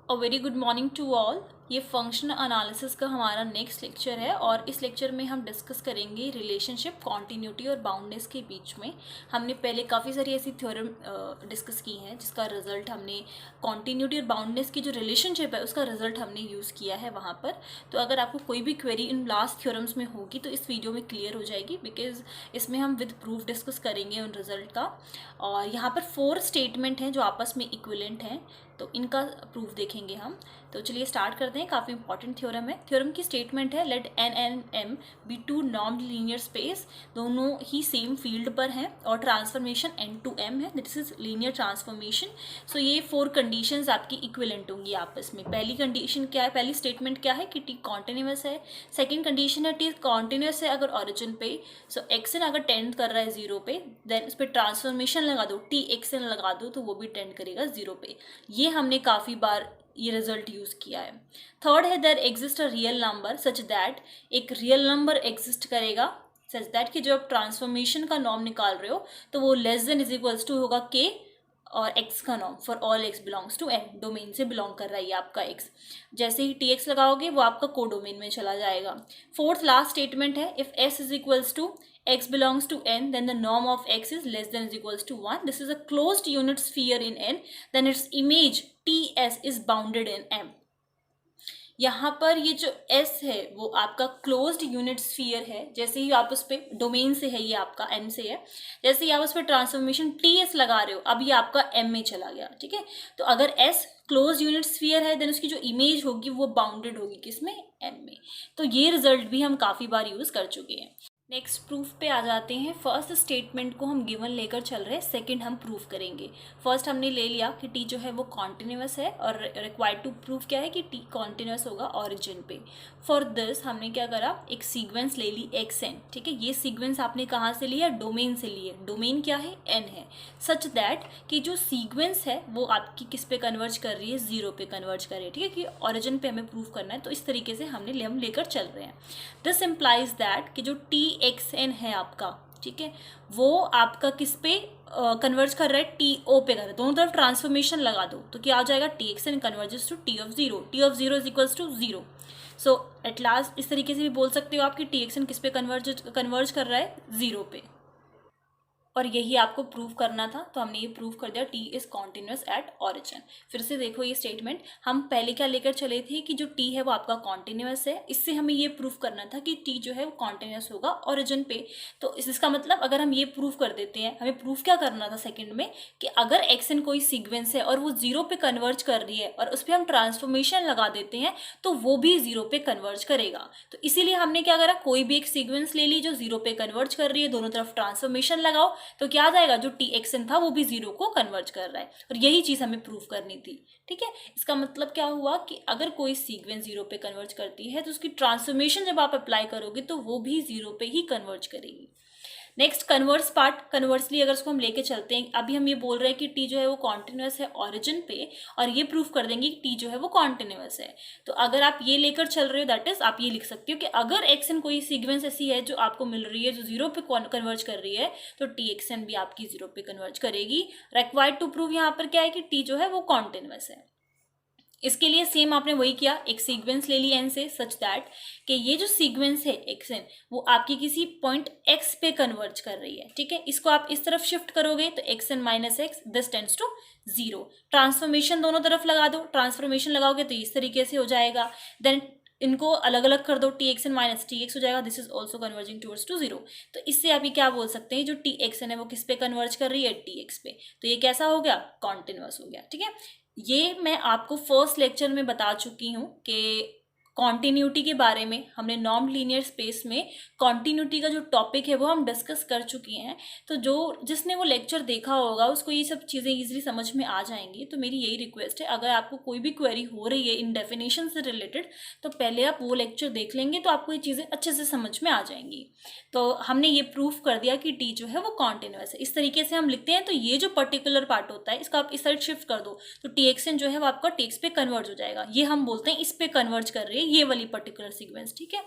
A very good morning to all. ये functional analysis का हमारा नेक्स्ट लेक्चर है और इस लेक्चर में हम डिस्कस करेंगे रिलेशनशिप, कॉन्टिन्यूटी और बाउंडनेस के बीच में। हमने पहले काफ़ी सारी ऐसी थ्योरम डिस्कस की हैं जिसका रिजल्ट हमने कॉन्टिन्यूटी और बाउंडनेस की जो रिलेशनशिप है उसका रिजल्ट हमने यूज़ किया है वहाँ पर। तो अगर आपको कोई भी क्वेरी इन लास्ट थ्योरम्स में होगी तो इस वीडियो में क्लियर हो जाएगी, बिकॉज इसमें हम विद प्रूफ डिस्कस करेंगे उन रिजल्ट का। और यहाँ पर 4 स्टेटमेंट हैं जो आपस में इक्विवेलेंट हैं, तो इनका प्रूफ देखेंगे हम। तो चलिए स्टार्ट करते हैं। काफ़ी इंपॉर्टेंट थ्योरम है। थ्योरम की स्टेटमेंट है let N and M be two normed linear space, दोनों ही सेम फील्ड पर हैं और ट्रांसफॉर्मेशन एन टू एम है, this is linear transformation. So ये 4 कंडीशंस आपकी इक्विवेलेंट होंगी आपस में। पहली कंडीशन क्या है, पहली स्टेटमेंट क्या है कि टी कॉन्टिन्यूस है। सेकेंड कंडीशन है टी कॉन्टिन्यूस है अगर ऑरिजिन पे, सो एक्सन अगर टेंड कर रहा है 0 पे, देन उस पर ट्रांसफॉर्मेशन लगा दो, टी एक्सन लगा दो तो वो भी टेंड करेगा 0 पे। ये हमने काफ़ी बार ये रिजल्ट यूज़ किया है। थर्ड है there exist a real number such that, एक रियल नंबर एग्जिस्ट करेगा सच दैट कि जो आप ट्रांसफॉर्मेशन का नॉर्म निकाल रहे हो तो वो less than is equals to होगा के और एक्स का norm for all X belongs to N, domain से बिलोंग कर रहा है ये आपका एक्स। जैसे ही टी एक्स लगाओगे वो आपका को डोमेन में चला जाएगा। फोर्थ लास्ट स्टेटमेंट है if S is equals to x belongs to n, then the norm of x is less than is equals to 1. This is a closed unit sphere in n, then its image ts is bounded in m. यहाँ पर ये जो s है वो आपका closed unit sphere है। जैसे ही आप उस पर डोमेन से है, ये आपका n से है, जैसे ही आप उस पर ट्रांसफॉर्मेशन ts लगा रहे हो अब ये आपका m में चला गया। ठीक है, तो अगर s क्लोज यूनिट स्फीयर है देन उसकी जो इमेज होगी वो बाउंडेड होगी किसमें, m में। तो ये रिजल्ट भी हम काफ़ी बार यूज़ कर चुके हैं। नेक्स्ट प्रूफ पे आ जाते हैं। फर्स्ट स्टेटमेंट को हम गिवन लेकर चल रहे हैं, सेकंड हम प्रूफ करेंगे। फर्स्ट हमने ले लिया कि टी जो है वो कॉन्टिन्यूस है और रिक्वायर्ड टू प्रूफ क्या है कि टी कॉन्टिन्यूस होगा ऑरिजिन पे। फॉर दिस हमने क्या करा, एक सीक्वेंस ले ली एक्स एन। ठीक है, ये सीक्वेंस आपने कहाँ से लिया, डोमेन से लिए। डोमेन क्या है, एन है, सच दैट कि जो सीक्वेंस है वो आपकी किस पे कन्वर्ज कर रही है, 0 पे कन्वर्ज कर रही है। ठीक है, कि ऑरिजिन पे हमें प्रूफ करना है, तो इस तरीके से हम लेकर चल रहे हैं। दिस इम्प्लाइज दैट कि जो टी एक्स एन है आपका, ठीक है, वो आपका किस पे कन्वर्ज कर रहा है, टी ओ पे कर रहा है। दोनों तरफ ट्रांसफॉर्मेशन लगा दो तो क्या हो जाएगा, T X N converges to T of 0, T of 0 is equals to 0। So at last इस तरीके से भी बोल सकते हो आप कि टी एक्स एन किस पे कन्वर्ज कर रहा है, 0 पे। और यही आपको प्रूव करना था, तो हमने ये प्रूव कर दिया, T is continuous at origin. फिर से देखो ये स्टेटमेंट, हम पहले क्या लेकर चले थे कि जो टी है वो आपका कॉन्टिन्यूस है। इससे हमें ये प्रूव करना था कि टी जो है वो कॉन्टिन्यूस होगा ऑरिजिन पे। तो इसका मतलब अगर हम ये प्रूव कर देते हैं, हमें प्रूव क्या करना था सेकेंड में, कि अगर एक्स एन कोई सीक्वेंस है और वो 0 पे कन्वर्ज कर रही है और उस पर हम ट्रांसफॉर्मेशन लगा देते हैं तो वो भी 0 पे कन्वर्ज करेगा। तो इसीलिए हमने क्या करा, कोई भी एक सीक्वेंस ले ली जो 0 पे कन्वर्ज कर रही है, दोनों तरफ ट्रांसफॉर्मेशन लगाओ तो क्या आ जाएगा, जो टी एक्सन था वो भी 0 को कन्वर्ज कर रहा है। और यही चीज हमें प्रूफ करनी थी। ठीक है, इसका मतलब क्या हुआ कि अगर कोई सीक्वेंस 0 पे कन्वर्ज करती है तो उसकी ट्रांसफॉर्मेशन जब आप अप्लाई करोगे तो वो भी 0 पे ही कन्वर्ज करेगी। नेक्स्ट कन्वर्स पार्ट, कन्वर्सली अगर उसको हम लेके चलते हैं, अभी हम ये बोल रहे हैं कि टी जो है वो कॉन्टिन्यूस है ऑरिजिन पे, और ये प्रूफ कर देंगे कि टी जो है वो कॉन्टिन्यूस है। तो अगर आप ये लेकर चल रहे हो, दैट इज आप ये लिख सकते हो कि अगर एक्स एन कोई सीक्वेंस ऐसी है जो आपको मिल रही है जो 0 पे कन्वर्ज कर रही है तो टी एक्स एन भी आपकी 0 पे कन्वर्ज करेगी। रिक्वायर्ड टू प्रूव यहाँ पर क्या है कि टी जो है वो कॉन्टिन्यूस है। इसके लिए सेम आपने वही किया, एक सीक्वेंस ले ली एन से सच दैट कि ये जो सीक्वेंस है एक्स एन वो आपकी किसी पॉइंट एक्स पे कन्वर्ज कर रही है। ठीक है, इसको आप इस तरफ शिफ्ट करोगे तो X N minus X, this tends to 0। Transformation दोनों तरफ लगा दो, ट्रांसफॉर्मेशन लगाओगे तो इस तरीके से हो जाएगा। देन इनको अलग अलग कर दो, T X N minus T X हो जाएगा, this is also converging towards to 0। तो इससे आप ये क्या बोल सकते हैं, जो टी एक्स एन है वो किस पे कन्वर्ज कर रही है, टी एक्स पे। तो ये कैसा हो गया, कॉन्टिन्यूस हो गया। ठीक है, ये मैं आपको फर्स्ट लेक्चर में बता चुकी हूँ कि कॉन्टिन्यूटी के बारे में। हमने नॉर्म लीनियर स्पेस में कॉन्टिन्यूटी का जो टॉपिक है वो हम डिस्कस कर चुके हैं। तो जिसने वो लेक्चर देखा होगा उसको ये सब चीज़ें इजीली समझ में आ जाएंगी। तो मेरी यही रिक्वेस्ट है, अगर आपको कोई भी क्वेरी हो रही है इन डेफिनेशन से रिलेटेड तो पहले आप वो लेक्चर देख लेंगे तो आपको ये चीज़ें अच्छे से समझ में आ जाएंगी। तो हमने ये प्रूफ कर दिया कि टी जो है वो कॉन्टिन्यूस है। इस तरीके से हम लिखते हैं। तो ये जो पर्टिकुलर पार्ट होता है इसका आप इस साइड शिफ्ट कर दो तो टी एक्स एन जो है वो आपका टी एक्स पे कन्वर्ज हो जाएगा। ये हम बोलते हैं इस पे कन्वर्ज कर रही है, ये वाली पर्टिकुलर सीक्वेंस, ठीक है।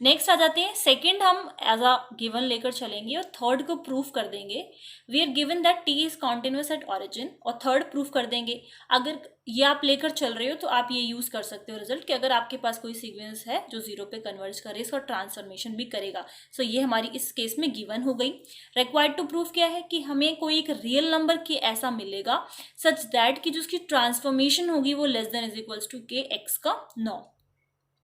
नेक्स्ट आ जाते हैं, सेकंड हम एज अ गिवन लेकर चलेंगे और थर्ड को प्रूफ कर देंगे। We are given that T is continuous at origin, और थर्ड प्रूफ कर देंगे। अगर ये आप लेकर चल रहे हो तो आप ये यूज कर सकते हो रिजल्ट कि अगर आपके पास कोई सीक्वेंस है जो जीरो पे कन्वर्ज करे, इसका ट्रांसफॉर्मेशन भी करेगा। सो ये हमारी इस केस में गिवन हो गई। रिक्वायर्ड टू प्रूफ क्या है कि हमें कोई एक रियल नंबर के ऐसा मिलेगा सच दैट कि जो उसकी ट्रांसफॉर्मेशन होगी वो less than is equals to K X का नॉर्म।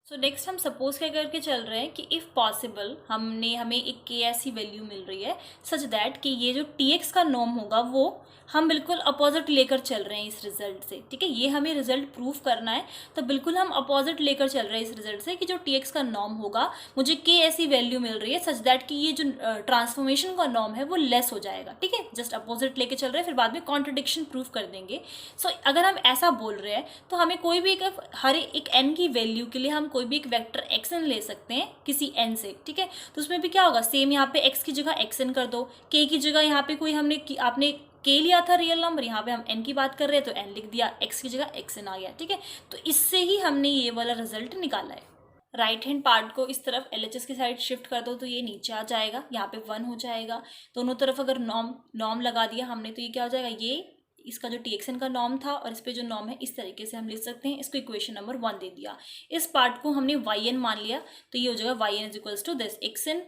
सो नेक्स्ट हम सपोज क्या करके चल रहे हैं कि इफ़ पॉसिबल हमें एक के ऐसी वैल्यू मिल रही है सच दैट कि ये जो टी एक्स का नॉर्म होगा वो हम बिल्कुल अपोजिट लेकर चल रहे हैं इस रिजल्ट से, ठीक है। ये हमें रिजल्ट प्रूफ करना है, तो बिल्कुल हम अपोजिट लेकर चल रहे हैं इस रिजल्ट से कि जो टी एक्स का नॉर्म होगा मुझे के ऐसी वैल्यू मिल रही है सच दैट कि ये जो ट्रांसफॉर्मेशन का नॉर्म है वो लेस हो जाएगा, ठीक है। जस्ट अपोजिट लेके चल रहे हैं, फिर बाद में कॉन्ट्रडिक्शन प्रूफ कर देंगे। सो अगर हम ऐसा बोल रहे हैं तो हमें कोई भी हर एक एन की वैल्यू के लिए हम कोई भी एक वेक्टर एक्स एन ले सकते हैं किसी एन से, ठीक है। तो उसमें भी क्या होगा, सेम यहाँ पे एक्स की जगह एक्स एन कर दो, के की जगह यहाँ पे कोई आपने के लिया था रियल नंबर, यहाँ पे हम एन की बात कर रहे हैं तो एन लिख दिया, एक्स की जगह एक्स एन आ गया, ठीक है। तो इससे ही हमने ये वाला रिजल्ट निकाला है। राइट हैंड पार्ट को इस तरफ LHS की साइड शिफ्ट कर दो तो ये नीचे आ जाएगा, यहाँ पे 1 हो जाएगा। दोनों तरफ अगर नॉर्म लगा दिया हमने तो ये क्या हो जाएगा, ये इसका जो TXN का नॉर्म था और इस पे जो नॉर्म है इस तरीके से हम लिख सकते हैं। इसको इक्वेशन नंबर 1 दे दिया। इस पार्ट को हमने YN मान लिया तो ये हो जाएगा YN is equals to this XN।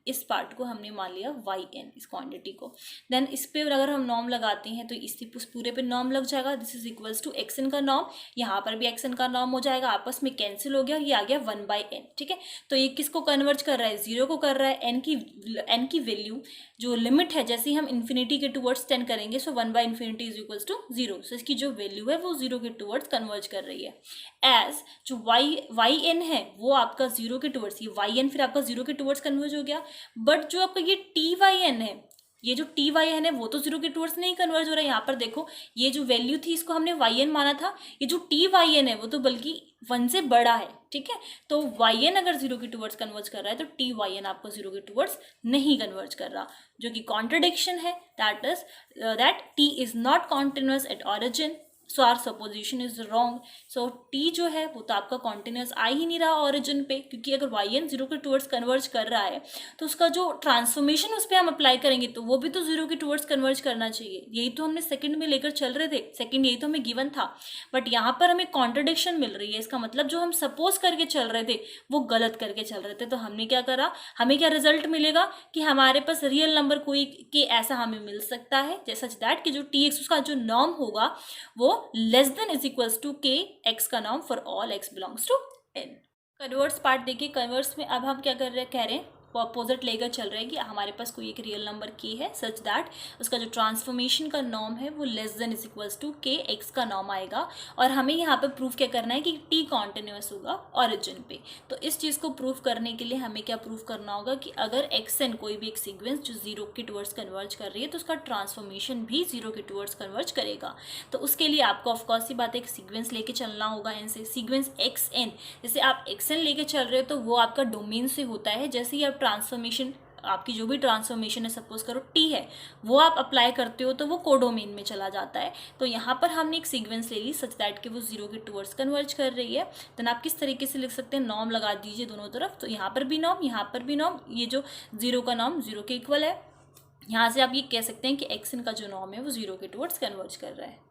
इस पार्ट को हमने मान लिया YN, इस क्वांटिटी को। देन इस पे अगर हम नॉर्म लगाते हैं तो इस पूरे पे नॉर्म लग जाएगा। This is equals to XN का नॉर्म, यहाँ पर भी XN का नॉर्म हो जाएगा, आपस में कैंसिल हो गया और ये आ गया 1/n, ठीक है। तो ये किसको कन्वर्ज कर रहा है, 0 को कर रहा है। n की वैल्यू जो लिमिट है, जैसे ही हम इन्फिनिटी के टूवर्ड्स टेंड करेंगे सो 1/∞ इज इक्वल्स टू 0। सो इसकी जो वैल्यू है वो 0 के टूवर्ड्स कन्वर्ज कर रही है। एज जो YN है वो आपका 0 के टूवर्ड्स, ये YN फिर आपका 0 के टूवर्ड्स कन्वर्ज हो गया। बट जो आपका ये TYN है, ये जो TYN है वो तो 0 के टूवर्ड्स नहीं कन्वर्ज हो रहा है। यहाँ पर देखो ये जो वैल्यू थी इसको हमने YN माना था, ये जो TYN है वो तो बल्कि 1 से बड़ा है, ठीक है। तो YN अगर 0 के टूवर्ड्स कन्वर्ज कर रहा है तो TYN आपको 0 के टूवर्ड्स नहीं कन्वर्ज कर रहा, जो कि कॉन्ट्रडिक्शन है। That is that T is not continuous at origin, so our supposition is wrong. So T जो है वो तो आपका कॉन्टिन्यूस आ ही नहीं रहा ऑरिजिन पे, क्योंकि अगर YN 0 के टूवर्ड्स कन्वर्ज कर रहा है तो उसका जो ट्रांसफॉर्मेशन उस पर हम अप्लाई करेंगे तो वो भी तो 0 के टूवर्ड्स कन्वर्ज करना चाहिए। यही तो हमने सेकंड में लेकर चल रहे थे, सेकंड यही तो हमें गिवन था। बट यहाँ पर हमें कॉन्ट्रडिक्शन मिल रही है, इसका मतलब जो हम सपोज करके चल रहे थे वो गलत करके चल रहे थे। तो हमने क्या करा, हमें क्या रिजल्ट मिलेगा कि हमारे पास रियल नंबर कोई के ऐसा हमें मिल सकता है जैसा दैट कि जो TX उसका जो नॉर्म होगा वो less than is equals to K X का norm for all X belongs to n। Converse part देखिए, कन्वर्स में अब हम क्या कह रहे हैं अपोजिट लेकर चल रहे हैं कि हमारे पास कोई एक रियल नंबर k है सच दैट उसका जो ट्रांसफॉर्मेशन का नॉर्म है वो less than is equals to K X का नॉर्म आएगा। और हमें यहाँ पे प्रूफ क्या करना है कि t कॉन्टिन्यूअस होगा ऑरिजिन पे। तो इस चीज़ को प्रूफ करने के लिए हमें क्या प्रूफ करना होगा कि अगर xn कोई भी एक सीक्वेंस जो 0 के टूवर्ड्स कन्वर्ज कर रही है तो उसका ट्रांसफॉर्मेशन भी 0 के टूवर्ड्स कन्वर्ज करेगा। तो उसके लिए आपको ऑफकोर्स ही बात है एक सीक्वेंस लेके चलना होगा n से। सीक्वेंस xn, जैसे आप xn लेके चल रहे हो तो वो आपका डोमेन से होता है। जैसे ही आप ट्रांसफॉर्मेशन, आपकी जो भी ट्रांसफॉर्मेशन है, सपोज करो T है, वो आप अप्लाई करते हो तो वो कोडोमेन में चला जाता है। तो यहाँ पर हमने एक सीक्वेंस ले ली सच दैट कि वो 0 के टूवर्ड्स कन्वर्ज कर रही है। देन आप किस तरीके से लिख सकते हैं, नॉर्म लगा दीजिए दोनों तरफ। तो यहाँ पर भी नॉर्म, यहाँ पर भी नॉर्म, ये जो 0 का नॉर्म 0 के इक्वल है। यहाँ से आप ये कह सकते हैं कि XN का जो नॉर्म है वो 0 के टूवर्ड्स कन्वर्ज कर रहा है।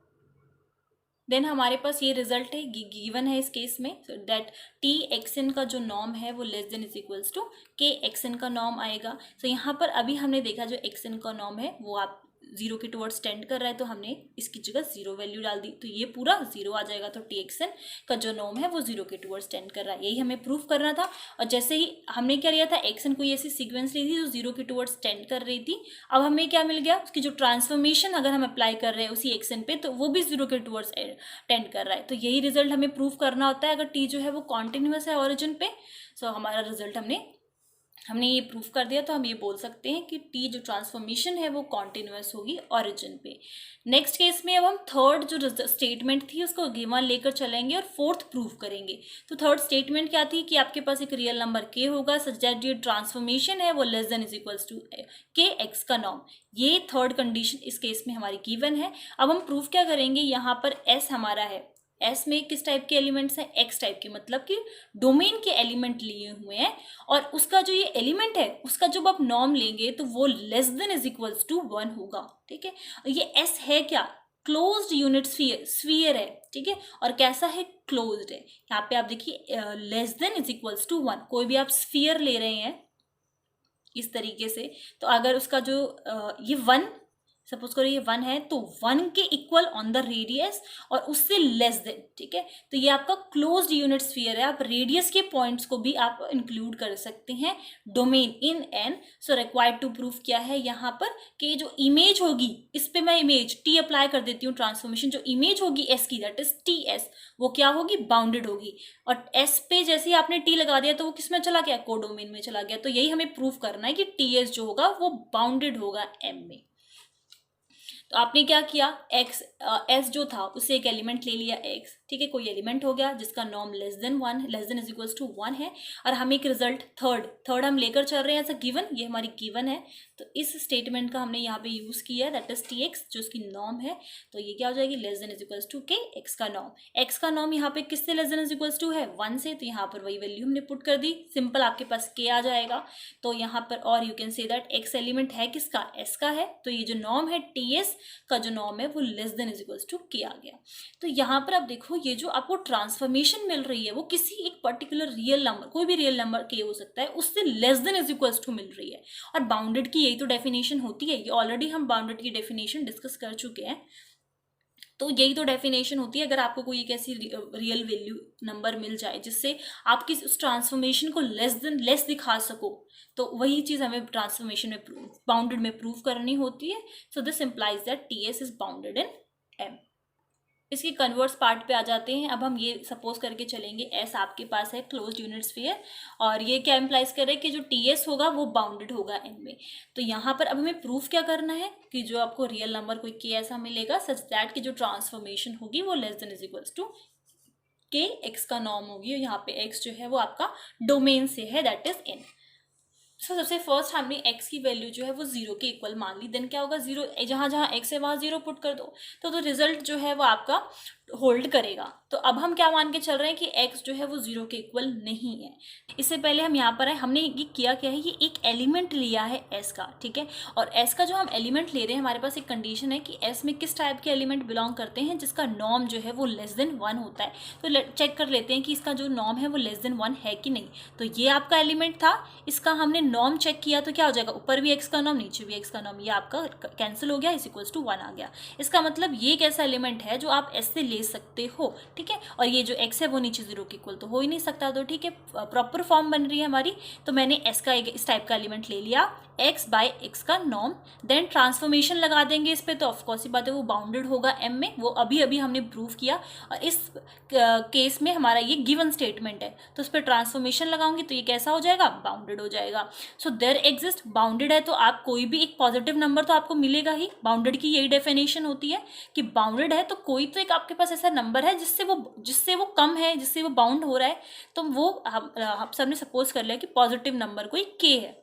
देन हमारे पास ये रिजल्ट है गिवन है इस केस में दैट TXN का जो नॉर्म है वो less than is equals to KXN का नॉर्म आएगा। तो यहाँ पर अभी हमने देखा जो XN का नॉर्म है वो आप 0 के टूवर्ड्स टेंड कर रहा है तो हमने इसकी जगह 0 वैल्यू डाल दी तो ये पूरा 0 आ जाएगा। तो TXN का जो नॉर्म है वो 0 के टूवर्ड्स टेंड कर रहा है, यही हमें प्रूफ करना था। और जैसे ही हमने क्या लिया था, XN कोई ऐसी सीक्वेंस ली थी जो 0 के टूवर्ड्स टेंड कर रही थी। अब हमें क्या मिल गया, उसकी जो ट्रांसफॉर्मेशन अगर हम अप्लाई कर रहे हैं उसी XN पे तो वो भी 0 के टूवर्ड्स टेंड कर रहा है। तो यही रिजल्ट हमें प्रूफ करना होता है अगर T जो है वो कॉन्टिन्यूअस है ऑरिजिन पे। सो हमारा रिजल्ट हमने ये प्रूफ कर दिया। तो हम ये बोल सकते हैं कि T जो ट्रांसफॉर्मेशन है वो कॉन्टिन्यूअस होगी ऑरिजिन पे। नेक्स्ट केस में अब हम थर्ड जो स्टेटमेंट थी उसको गिवन लेकर चलेंगे और फोर्थ प्रूफ करेंगे। तो थर्ड स्टेटमेंट क्या थी कि आपके पास एक रियल नंबर k होगा सच दैट जो ट्रांसफॉर्मेशन है वो less than is equals to K X का नॉर्म। ये थर्ड कंडीशन इस केस में हमारी गिवन है। अब हम प्रूफ क्या करेंगे, यहाँ पर S हमारा है, एस में किस टाइप के एलिमेंट्स हैं, एक्स टाइप के, मतलब कि डोमेन के एलिमेंट लिए हुए हैं, और उसका जो ये एलिमेंट है उसका जब आप नॉर्म लेंगे तो वो less than is equals to 1 होगा, ठीक है। ये एस है क्या, क्लोज्ड यूनिट स्फीयर है, ठीक है, और कैसा है, क्लोज्ड है। यहाँ पे आप देखिए less than is equals to 1, कोई भी आप स्फीयर ले रहे हैं इस तरीके से, तो अगर उसका जो ये 1, सपोज करो ये 1 है, तो 1 के इक्वल ऑन द रेडियस और उससे लेस देन, ठीक है, तो ये आपका क्लोज्ड यूनिट स्फीयर है। आप रेडियस के पॉइंट्स को भी आप इंक्लूड कर सकते हैं domain in N. So required to proof क्या है यहाँ पर, कि जो इमेज होगी, इस पे मैं इमेज टी अप्लाई कर देती हूँ, ट्रांसफॉर्मेशन, जो इमेज होगी एस की, दैट इज टी एस, वो क्या होगी, बाउंडेड होगी। और एस पे जैसे ही आपने टी लगा दिया तो वो किस में चला गया, कोडोमेन में चला गया। तो यही हमें प्रूफ करना है कि टी एस जो होगा वो बाउंडेड होगा एम में। तो आपने क्या किया, एक्स एस जो था उससे एक एलिमेंट ले लिया एक्स, ठीक है, कोई एलिमेंट हो गया जिसका norm less than 1, less than is equals to 1 है, और हम एक रिजल्ट थर्ड हम लेकर चल रहे हैं एज अ गिवन, ये हमारी गिवन है। तो इस स्टेटमेंट का हमने यहाँ पे यूज किया है, दैट इज टी एक्स, जो उसकी नॉर्म है। तो ये क्या हो जाएगी, less than is equals to K, X का नॉर्म, एक्स का नॉर्म यहाँ पे किससे less than is equals to है, 1 से, तो यहाँ पर वही वैल्यू हमने पुट कर दी, सिंपल, आपके पास के आ जाएगा। तो यहाँ पर और you can say that x element है किसका, एस का है, तो ये जो नॉर्म है टी एस का जो नॉर्म है वो less than is equals to K आ गया। तो यहाँ पर आप देखो ये जो आपको ट्रांसफॉर्मेशन मिल रही है वो किसी एक पर्टिकुलर रियल नंबर, कोई भी रियल नंबर के हो सकता है, उससे less than is equals to मिल रही है। और बाउंडेड की यही तो डेफिनेशन होती है, ये ऑलरेडी हम बाउंडेड की डेफिनेशन डिस्कस कर चुके हैं। तो यही तो डेफिनेशन होती है, अगर आपको कोई एक ऐसी रियल वैल्यू नंबर मिल जाए जिससे आप किस उस ट्रांसफॉर्मेशन को लेस दिखा सको, तो वही चीज हमें ट्रांसफॉर्मेशन में बाउंडेड में प्रूव करनी होती है। So this implies that T S is bounded in M. इसके कन्वर्स पार्ट पे आ जाते हैं। अब हम ये सपोज करके चलेंगे, एस आपके पास है क्लोज्ड यूनिट स्फीयर, और ये क्या इम्प्लाइज कर रहे हैं कि जो टी एस होगा वो बाउंडेड होगा एन में। तो यहाँ पर अब हमें प्रूफ क्या करना है कि जो आपको रियल नंबर कोई के ऐसा मिलेगा सच दैट कि जो ट्रांसफॉर्मेशन होगी वो less than is equals to K, X का नॉर्म होगी, और यहाँ पे एक्स जो है वो आपका डोमेन से है, दैट इज एन। सो सबसे फर्स्ट हमने x की वैल्यू जो है वो 0 के इक्वल मान ली, देन क्या होगा, 0 जहाँ जहाँ x है वहाँ 0 पुट कर दो, तो रिजल्ट जो है वो आपका होल्ड करेगा। तो अब हम क्या मान के चल रहे हैं कि x जो है वो 0 के इक्वल नहीं है। इससे पहले हम यहाँ पर आए, हमने ये किया क्या है, ये एक एलिमेंट लिया है s का, ठीक है, और s का जो हम एलिमेंट ले रहे हैं, हमारे पास एक कंडीशन है कि s में किस टाइप के एलिमेंट बिलोंग करते हैं जिसका नॉर्म जो है वो लेस देन 1 होता है। तो चेक कर लेते हैं कि इसका जो नॉर्म है वो लेस देन 1 है कि नहीं। तो ये आपका एलिमेंट था, इसका हमने नॉर्म चेक किया, तो क्या हो जाएगा, ऊपर भी x का नॉर्म नीचे भी x का नॉर्म, ये आपका कैंसिल हो गया, इज इक्वल्स टू 1 आ गया। इसका मतलब ये एक ऐसा एलिमेंट है जो आप s से ले सकते हो, ठीक है, और ये जो x है वो नीचे 0 के इक्वल तो हो ही नहीं सकता। तो ठीक है, प्रॉपर फॉर्म बन रही है हमारी। तो मैंने s का एक इस टाइप का एलिमेंट ले लिया, x बाय x का नॉर्म, देन ट्रांसफॉर्मेशन लगा देंगे इस पे, तो ऑफकोर्स ही बात है वो बाउंडेड होगा m में, वो अभी अभी हमने प्रूव किया। और इस केस में हमारा ये गिवन स्टेटमेंट है, तो उस पर ट्रांसफॉर्मेशन लगाऊंगी तो ये कैसा हो जाएगा, बाउंडेड हो जाएगा। सो देयर एग्जिस्ट, बाउंडेड है तो आप कोई भी एक पॉजिटिव नंबर तो आपको मिलेगा ही। बाउंडेड की यही डेफिनेशन होती है कि बाउंडेड है तो कोई तो एक आपके पास ऐसा नंबर है जिससे वो कम है, जिससे वो बाउंड हो रहा है। तो वो हम सबने सपोज कर लिया कि पॉजिटिव नंबर कोई k है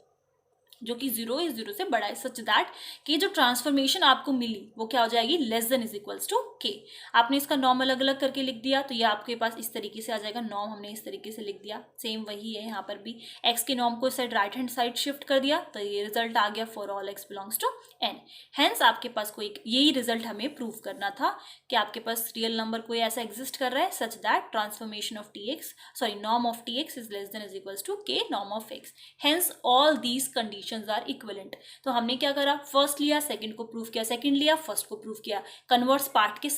जो कि 0 से बड़ा है, सच दैट कि जो ट्रांसफॉर्मेशन आपको मिली वो क्या हो जाएगी, less than is equals to K. आपने इसका नॉर्म अलग अलग करके लिख दिया, तो ये आपके पास इस तरीके से आ जाएगा, नॉर्म हमने इस तरीके से लिख दिया, सेम वही है यहाँ पर भी। एक्स के नॉर्म को इस side right hand side shift कर दिया, तो ये रिजल्ट आ गया for all X belongs to N. Hence आपके पास कोई यही रिजल्ट हमें प्रूव करना था कि आपके पास रियल नंबर कोई ऐसा एग्जिस्ट कर रहा है such that transformation of T X, sorry norm of T X is less than is equals to K norm of X. Hence all these conditions are equivalent. तो हमने क्या करा, फर्स्ट लिया, सेकंड को प्रूव किया, सेकंड लिया, first को prove किया। कन्वर्स पार्ट के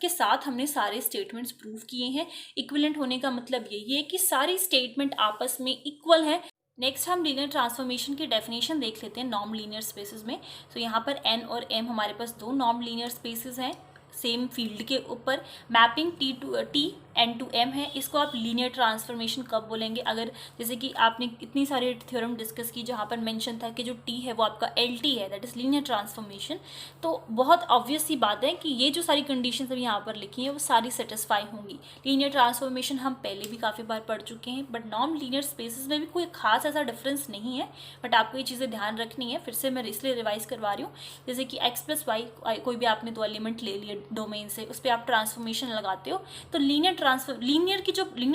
साथ हमने सारे स्टेटमेंट्स प्रूव किए हैं। इक्विवेलेंट होने का मतलब यही है कि सारी स्टेटमेंट आपस में इक्वल है। नेक्स्ट हम लीनियर ट्रांसफॉर्मेशन की डेफिनेशन देख लेते हैं नॉर्म लीनियर स्पेसेस में। तो यहाँ पर n और m हमारे पास दो नॉर्म लीनियर स्पेसेस हैं सेम फील्ड के ऊपर। मैपिंग टी N2M है, इसको आप लीनियर ट्रांसफॉर्मेशन कब बोलेंगे? अगर जैसे कि आपने इतनी सारी थ्योरम डिस्कस की जहाँ पर मेंशन था कि जो T है वो आपका LT है, दैट इज़ लीनियर ट्रांसफॉर्मेशन, तो बहुत ऑब्वियस सी बात है कि ये जो सारी कंडीशंस अभी यहाँ पर लिखी हैं वो सारी सेटिस्फाई होंगी। लीनियर ट्रांसफॉर्मेशन हम पहले भी काफ़ी बार पढ़ चुके हैं, बट नॉन लीनियर स्पेसेस में भी कोई खास ऐसा डिफरेंस नहीं है, बट आपको ये चीज़ें ध्यान रखनी है। फिर से मैं इसलिए रिवाइज करवा रही हूँ, जैसे कि x+y कोई भी आपने दो एलिमेंट ले लिए डोमेन से, उस पर आप ट्रांसफॉर्मेशन लगाते हो, तो लीनियर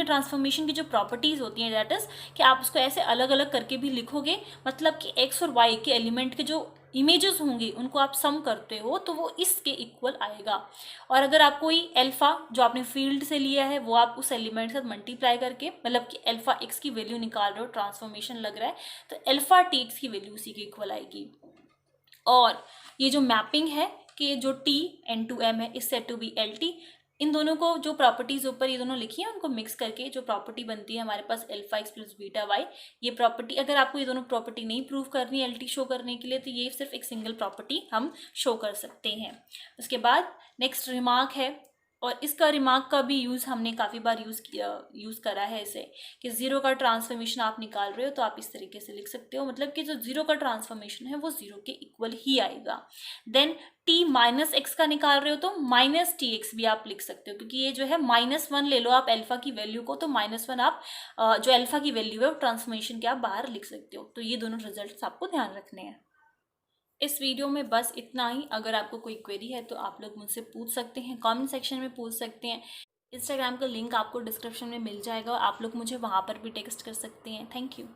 ट्रांसफॉर्मेशन की जो प्रॉपर्टीज़ होती हैं दैट इज़ कि आप उसको ऐसे अलग अलग करके भी लिखोगे, मतलब कि x और y के एलिमेंट के जो इमेजेस होंगे उनको आप सम करते हो तो वो इसके इक्वल आएगा। और अगर आप कोई अल्फा जो आपने फील्ड से लिया है वो आप उस एलिमेंट के साथ मल्टीप्लाई करके, मतलब कि अल्फा x की वैल्यू निकाल रहे हो, ट्रांसफॉर्मेशन लग रहा है, तो अल्फा t x की वैल्यू उसी के इक्वल आएगी। और ये जो मैपिंग है कि जो T N2M है is set to be LT, इन दोनों को जो प्रॉपर्टीज ऊपर ये दोनों लिखी है उनको मिक्स करके जो प्रॉपर्टी बनती है हमारे पास alpha x plus beta y, ये प्रॉपर्टी अगर आपको ये दोनों प्रॉपर्टी नहीं प्रूव करनी है LT शो करने के लिए, तो ये सिर्फ एक सिंगल प्रॉपर्टी हम शो कर सकते हैं। उसके बाद नेक्स्ट रिमार्क है, और इसका रिमार्क का भी यूज़ हमने काफ़ी बार यूज़ करा है इसे, कि ज़ीरो का ट्रांसफॉर्मेशन आप निकाल रहे हो तो आप इस तरीके से लिख सकते हो, मतलब कि जो ज़ीरो का ट्रांसफॉर्मेशन है वो ज़ीरो के इक्वल ही आएगा। देन t माइनस एक्स का निकाल रहे हो तो माइनस टी एक्स भी आप लिख सकते हो, क्योंकि ये जो है -1 ले लो आप अल्फा की वैल्यू को, तो -1 आप जो अल्फा की वैल्यू है वो ट्रांसफॉर्मेशन के आप बाहर लिख सकते हो। तो ये दोनों रिजल्ट आपको ध्यान रखने हैं। इस वीडियो में बस इतना ही। अगर आपको कोई क्वेरी है तो आप लोग मुझसे पूछ सकते हैं, कमेंट सेक्शन में पूछ सकते हैं। इंस्टाग्राम का लिंक आपको डिस्क्रिप्शन में मिल जाएगा, आप लोग मुझे वहाँ पर भी टेक्स्ट कर सकते हैं। Thank you.